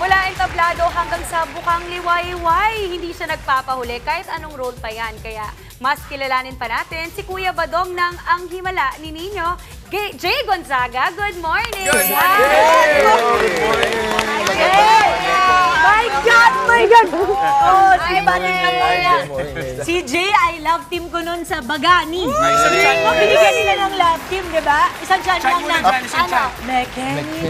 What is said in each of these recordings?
Mula entablado hanggang sa bukang liwayway, hindi siya nagpapahuli kahit anong role pa yan. Kaya mas kilalanin pa natin si Kuya Badong ng Ang Himala ni Nino, Jay Gonzaga. Good morning! Good morning! My God! My God! Oh, Ay, si Jay, I love team ko nun sa Bagani. Isang Oh, binigyan nila ng love team, di ba? Isang chan Chan lang muna ng, dyan, isang chan. Mekeni.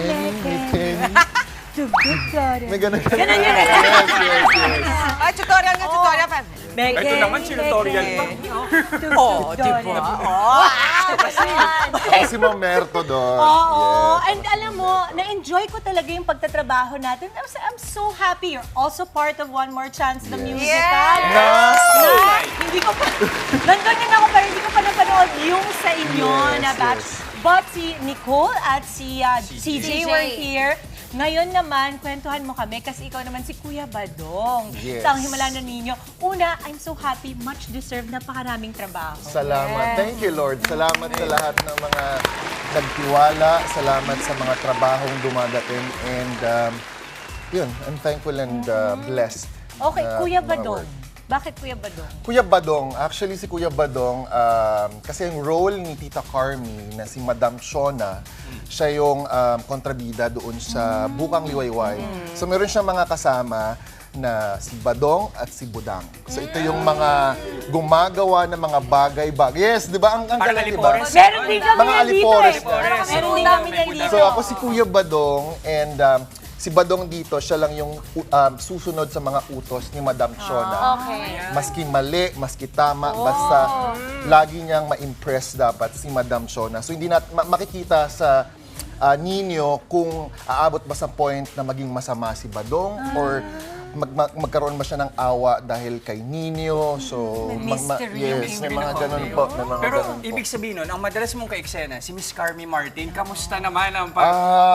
Tugtog ka rin. May ganun. Ganun yun. Ay, tutorial nga, tutorial. Ito naman, tutorial pa. Oh, di ba? Si Ma'am Merto doon. Oo. Yes. And alam mo, na-enjoy ko talaga yung pagtatrabaho natin. I'm so happy. You're also part of One More Chance, the musical. Yes. Na, hindi ko pa, nandun din ako pero hindi ko pa napanood yung sa inyo Yes, na batch. yes. But si Nicole at si CJ were CJ. here. Ngayon naman, kwentuhan mo kami kasi ikaw naman si Kuya Badong. Yes. Sa Ang Himala na Ninyo. Una, I'm so happy, much deserved, napakaraming trabaho. Salamat. Thank you, Lord. Salamat sa lahat ng mga nagtiwala. Salamat sa mga trabahong dumadating. And yun, I'm thankful and blessed. Okay, na Kuya mga Badong. work. Bakit Kuya Badong? Kuya Badong, actually si Kuya Badong, kasi yung role ni Tita Carmi na si Madam Shona, siya yung kontrabida doon sa Bukang Liwayway. So meron siyang mga kasama na si Badong at si Budang. So ito yung mga gumagawa ng mga bagay-bagay. Yes, di ba? Ang Parang galing, di ba? Alipores. Meron din kami Mga yan dito Alipores. Meron din kami yan dito. So ako si Kuya Badong and si Badong dito, siya lang yung susunod sa mga utos ni Madam Shona. Okay. Maski mali, maski tama, basta lagi niyang ma-impress dapat si Madam Shona. So hindi makikita sa Nino kung aabot ba sa point na maging masama si Badong or magkaroon ba siya ng awa dahil kay Nino. So, May mystery yung yes, may mga ganun po. May mga Pero ganun po. ibig sabihin nun, ang madalas mong ka-eksena, si Miss Carmi Martin, kamusta naman ang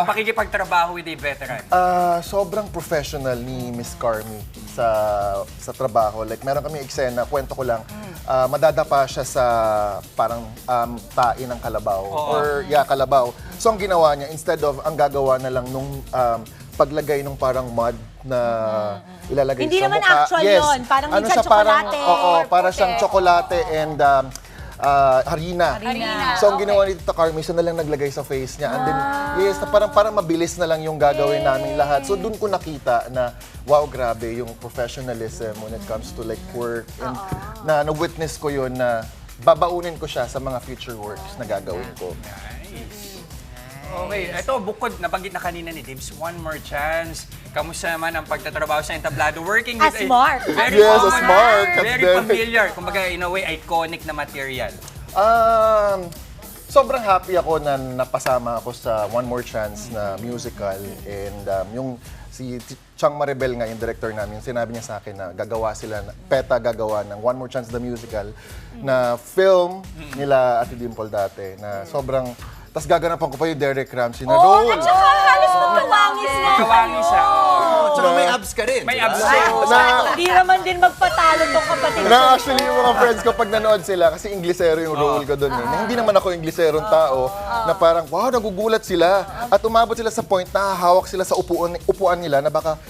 pakikipagtrabaho with a veteran? Sobrang professional ni Miss Carmi sa trabaho. Like, meron kami eksena, kwento ko lang, madadapa siya sa parang tae ng kalabaw. Or, kalabaw. So, ang ginawa niya, instead of, ang gagawa na lang nung paglagay nung parang mud na ilalagay Hindi sa naman mukha. actual Yes. yun. Parang Ano minsan siya, parang, tsokolate. Oo, Or para puti. siyang tsokolate and harina. Harina. So, ang ginawa ni Tita Carmi, siya na lang naglagay sa face niya. And then, yes, na parang mabilis na lang yung gagawin namin lahat. So, doon ko nakita na, wow, grabe, yung professionalism when it comes to like work. And na-witness ko yun na babaunin ko siya sa mga future works na gagawin ko. Okay, ito bukod, nabanggit na kanina ni Dibs, One More Chance. Kamusta naman ang pagtatrabaho sa entablado? Working with As Mark. very Yes, as common, Mark. very familiar. Kumbaga, in a way, iconic na material. Sobrang happy ako na napasama ako sa One More Chance na musical. And yung si Chang Maribel nga, yung director namin, sinabi niya sa akin na gagawa sila, PETA gagawa ng One More Chance the Musical na film nila Ate Dimple dati na sobrang. Tapos gaganapan ko pa yung Derek Ramsey na role. At saka halos magkawangis na Kawangis siya. Tsaka may abs ka rin. May diba? abs siya. Hindi naman din magpatalo tong kapatid. Na actually yung mga friends ko pag nanood sila, kasi Inglesero yung role ko doon eh. Na hindi naman ako Ingleserong tao, na parang wow, nagugulat sila. At umabot sila sa point na hawak sila sa upuan nila na baka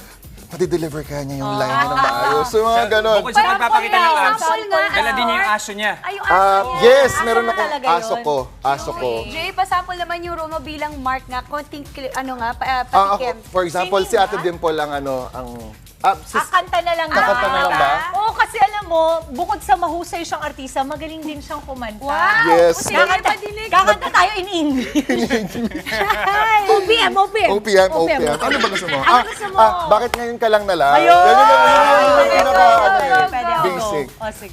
pati-deliver kaya niya yung line niya ng maayos. So mga ganon. Bukod sa pagpapakita ng abs, Sample nga. dala din niya yung aso niya. Ay, yung aso niya. Yes, Aso meron mo akong talaga aso yun? ko. Aso ko. Jay, pasample naman yung role mo bilang Mark nga. Konting, Ako, patikim. for example, si Ate Dimple ang Kanta na lang. Kakanta na lang ba? Oo, kasi alam mo, bukod sa mahusay siyang artista, magaling din siyang kumanta. Wow! Yes. Sige, padinig. Kakanta tayo in English. OPM. OPM. Ano ba gusto mo? Ano gusto mo? Bakit ngayon ka lang nalang? Ayun! Yan yung pinaka, Pwede ako. basic. O, sige.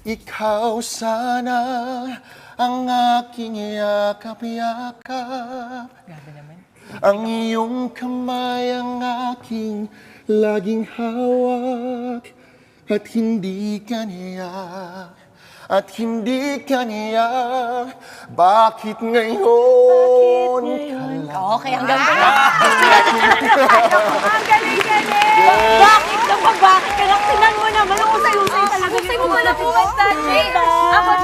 Ikaw sana ang aking yakap-yakap. Grabe naman. Ang iyong kamay ang aking laging hawak. At hindi ka niyak. At hindi ka niyak. Bakit ngayon ka lang? Okay, hanggang doon. Ang galing-galing! Bakit ka lang? Tingnan mo naman, ang usay-usay talaga. Gusto mo pala kumanta, Jay.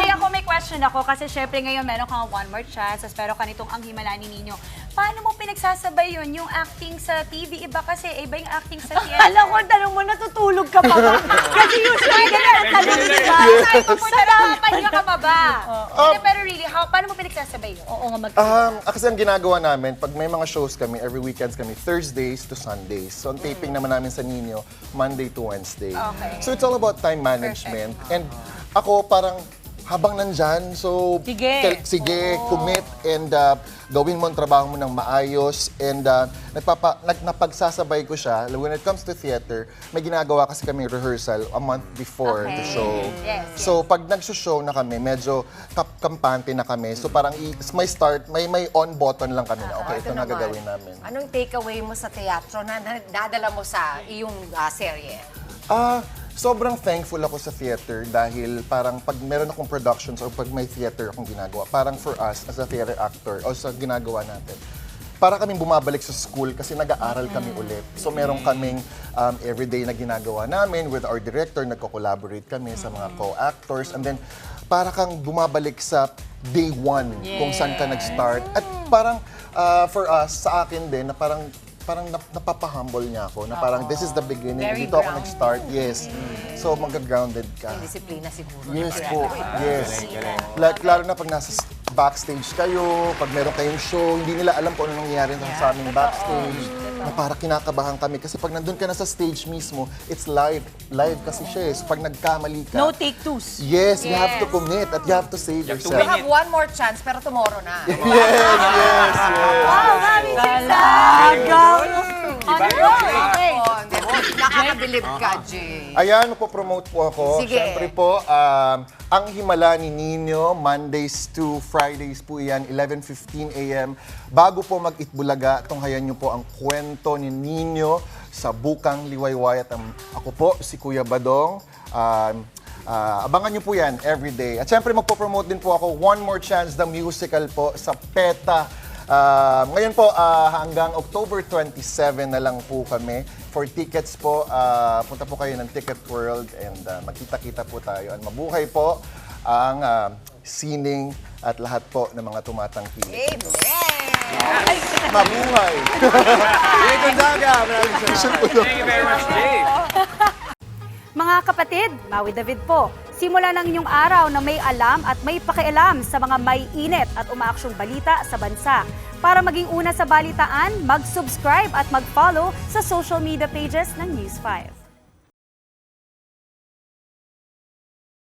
Ako, may question question ako kasi syempre ngayon meron kang one more chance, tapos meron ka nitong Ang Himala ni Nino. Paano mo pinagsasabay yun? Yung acting sa TV, iba kasi, iba yung acting sa theater. Alam ko, tanong mo, natutulog ka pa ba? Kasi usually, ganyan ang tanong, di ba? Saan pupunta na? Pahinga ka pa ba? Hindi, pero really, paano mo pinagsasabay yun? Oo nga, Kasi ang ginagawa namin, pag may mga shows kami, every weekends kami, Thursdays to Sundays. So, ang taping naman namin sa Nino, Monday to Wednesday. Okay. So, it's all about time management. And ako, parang habang nandyan, so sige, commit and gawin mo ang trabaho mo ng maayos and napagsasabay ko siya. When it comes to theater, may ginagawa kasi kami rehearsal a month before the show. Yes, So pag nagsushow na kami, medyo kampante na kami. So parang may start, may on button lang kami na okay, ito na gagawin namin. Anong takeaway mo sa teatro na nadala mo sa iyong serye? Sobrang thankful ako sa theater dahil parang pag meron akong productions or pag may theater akong ginagawa, parang for us as a theater actor o sa ginagawa natin, para kaming bumabalik sa school kasi nag-aaral kami ulit. So meron kaming everyday na ginagawa namin with our director, nagko-collaborate kami sa mga co-actors and then para kang bumabalik sa day one kung saan ka nag-start. At parang for us, sa akin din, na parang napapahumble niya ako na parang this is the beginning. Very Dito ako grounded. nag-start. Yes. So mag-grounded ka. Disiplina siguro. Yes po. Yes. Like, lalo na pag nasa backstage kayo, pag meron kayong show, hindi nila alam kung ano nangyayari sa aming backstage. Na parang kinakabahan kami. Kasi pag nandun ka na sa stage mismo, it's live. Live kasi siya eh. So pag nagkamali ka, no take twos. yes, you have to commit at you have to save have to You yourself. have one more chance, pero tomorrow na. Yes, yes, yes. Wow, Mami Okay. Nakakabilib ka, Jay. Ayan, magpo-promote po ako. Sige. Siyempre po, Ang Himala ni Nino, Mondays to Fridays po yan, 11:15 a.m. Bago po mag-Itbulaga, tunghayan niyo po ang kwento ni Nino sa Bukang Liwayway. At ako po, si Kuya Badong. Abangan niyo po yan everyday. At siyempre, magpo-promote din po ako One More Chance, the musical po sa PETA. Ngayon po, hanggang October 27 na lang po kami. For tickets po, punta po kayo ng Ticket World and magkita-kita po tayo. At mabuhay po ang sining at lahat po ng mga tumatangkilik. Amen! Mabuhay! Jay Gonzaga, maraming salamat. Thank you very much, Jay. Mga kapatid, Maui David po. Simula ng inyong araw na may alam at may pakialam sa mga may init at umaaksyong balita sa bansa. Para maging una sa balitaan, mag-subscribe at mag-follow sa social media pages ng News 5.